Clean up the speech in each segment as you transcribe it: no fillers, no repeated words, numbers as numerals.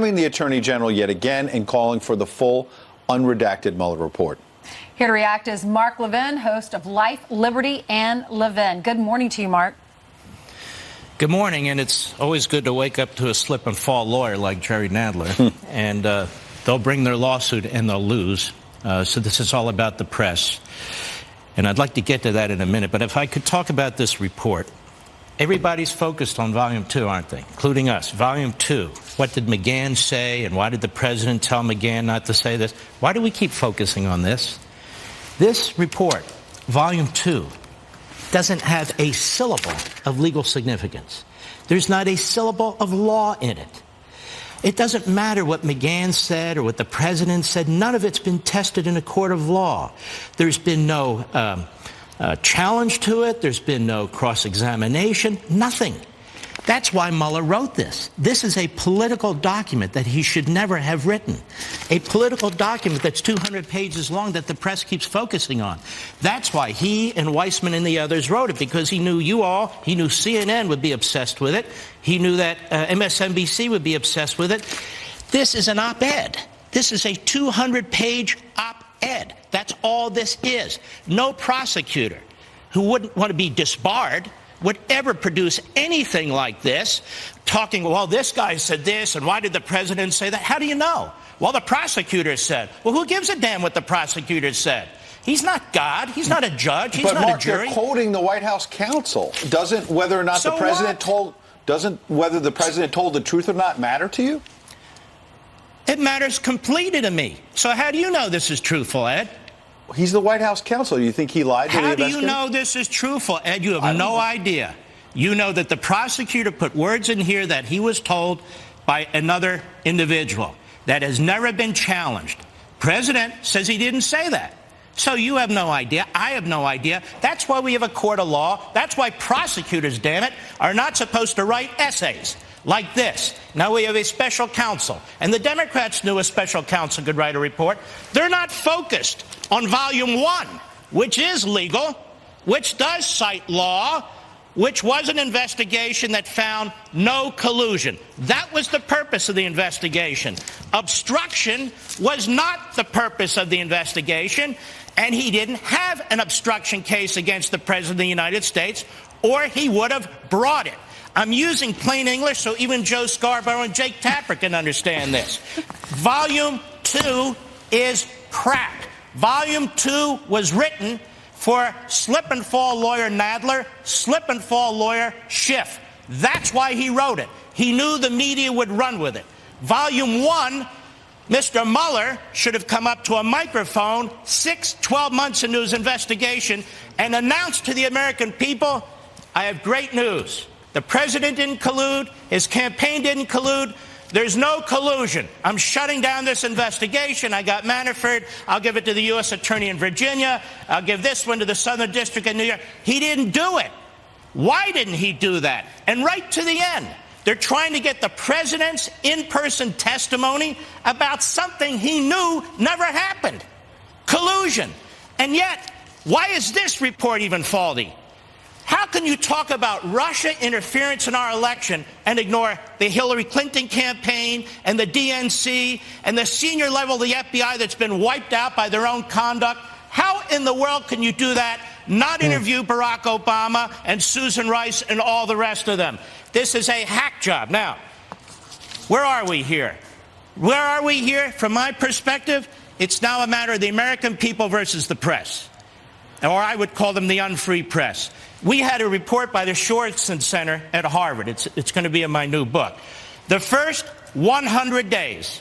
The Attorney General yet again and calling for the full unredacted Mueller report. Here to react is Mark Levin, host of Life, Liberty, and Levin. Good morning to you, Mark. Good morning, and it's always good to wake up to a slip-and-fall lawyer like Jerry Nadler. And they'll bring their lawsuit and they'll lose. So this is all about the press. And I'd like to get to that in a minute. But if I could talk about this report. Everybody's focused on Volume 2, aren't they? Including us. Volume 2. What did McGahn say, and why did the president tell McGahn not to say this? Why do we keep focusing on this? This report, Volume 2, doesn't have a syllable of legal significance. There's not a syllable of law in it. It doesn't matter what McGahn said or what the president said. None of it's been tested in a court of law. There's been no challenge to it. There's been no cross-examination. Nothing. That's why Mueller wrote this. This is a political document that he should never have written. A political document that's 200 pages long that the press keeps focusing on. That's why he and Weissman and the others wrote it, because he knew he knew CNN would be obsessed with it. He knew that MSNBC would be obsessed with it. This is an op-ed. This is a 200-page op-ed. That's all this is. No prosecutor who wouldn't want to be disbarred would ever produce anything like this, talking, well, this guy said this, and why did the president say that? How do you know? Well, the prosecutor said. Well, who gives a damn what the prosecutor said? He's not God. He's not a judge. He's not a jury. You're quoting the White House counsel. Doesn't whether the president told the truth or not matter to you? It matters completely to me. So how do you know this is truthful, Ed? He's the White House counsel. You think he lied to the investigator? How do you know this is truthful, Ed? You have no idea. You know that the prosecutor put words in here that he was told by another individual. That has never been challenged. President says he didn't say that. So you have no idea. I have no idea. That's why we have a court of law. That's why prosecutors, damn it, are not supposed to write essays like this. Now we have a special counsel. And the Democrats knew a special counsel could write a report. They're not focused on Volume 1, which is legal, which does cite law, which was an investigation that found no collusion. That was the purpose of the investigation. Obstruction was not the purpose of the investigation, and he didn't have an obstruction case against the President of the United States, or he would have brought it. I'm using plain English so even Joe Scarborough and Jake Tapper can understand this. Volume 2 is crap. Volume 2 was written for slip-and-fall lawyer Nadler, slip-and-fall lawyer Schiff. That's why he wrote it. He knew the media would run with it. Volume 1, Mr. Mueller should have come up to a microphone 12 months into his investigation and announced to the American people, I have great news. The president didn't collude. His campaign didn't collude. There's no collusion. I'm shutting down this investigation. I got Manafort. I'll give it to the U.S. Attorney in Virginia. I'll give this one to the Southern District of New York. He didn't do it. Why didn't he do that? And right to the end, they're trying to get the president's in-person testimony about something he knew never happened. Collusion. And yet, why is this report even faulty? How can you talk about Russia interference in our election and ignore the Hillary Clinton campaign and the DNC and the senior level of the FBI that's been wiped out by their own conduct? How in the world can you do that, not interview Barack Obama and Susan Rice and all the rest of them? This is a hack job. Now, where are we here? Where are we here? From my perspective, it's now a matter of the American people versus the press. Or I would call them the unfree press. We had a report by the Shortson Center at Harvard. It's going to be in my new book. The first 100 days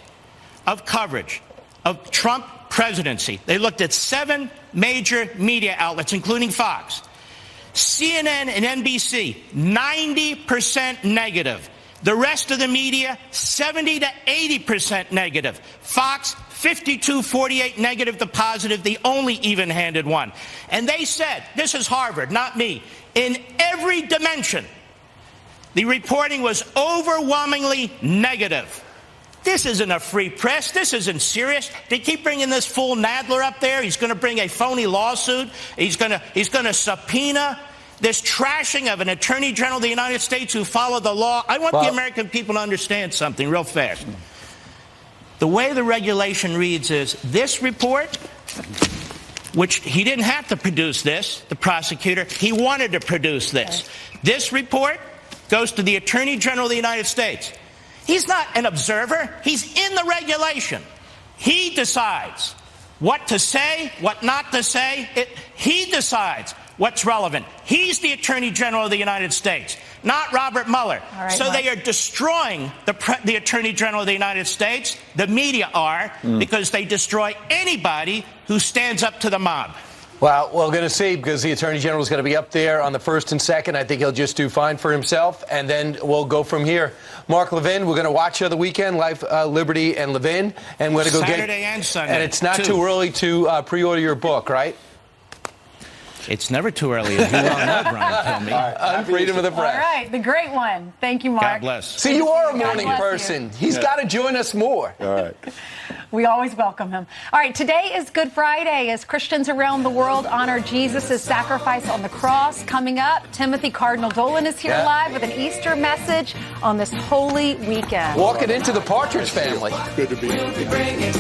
of coverage of Trump presidency, they looked at 7 major media outlets, including Fox. CNN and NBC, 90% negative. The rest of the media, 70 to 80% negative. Fox, 52-48 negative to positive, the only even-handed one. And they said, this is Harvard, not me, in every dimension, the reporting was overwhelmingly negative. This isn't a free press. This isn't serious. They keep bringing this fool Nadler up there. He's going to bring a phony lawsuit. He's going to subpoena this trashing of an attorney general of the United States who followed the law. I want the American people to understand something real fast. The way the regulation reads is this report, which he didn't have to produce this, the prosecutor, he wanted to produce this. This report goes to the Attorney General of the United States. He's not an observer. He's in the regulation. He decides what to say, what not to say. He decides what's relevant. He's the Attorney General of the United States, not Robert Mueller. Right, so Mark. they are destroying the Attorney General of the United States. The media are, because they destroy anybody who stands up to the mob. Well, we're going to see, because the Attorney General is going to be up there on the first and second. I think he'll just do fine for himself, and then we'll go from here. Mark Levin, we're going to watch you on the weekend, Life, Liberty, and Levin. And we're going to go Saturday and Sunday. And it's not too early to pre-order your book, right? It's never too early, as you well know, Brian told me. On freedom of the press. All right, the great one. Thank you, Mark. God bless. See, you are a God morning bless person. you. He's got to join us more. All right. We always welcome him. All right, today is Good Friday as Christians around the world honor Jesus' sacrifice on the cross. Coming up, Timothy Cardinal Dolan is here live with an Easter message on this holy weekend. Walking into the Partridge Family. Good to be here.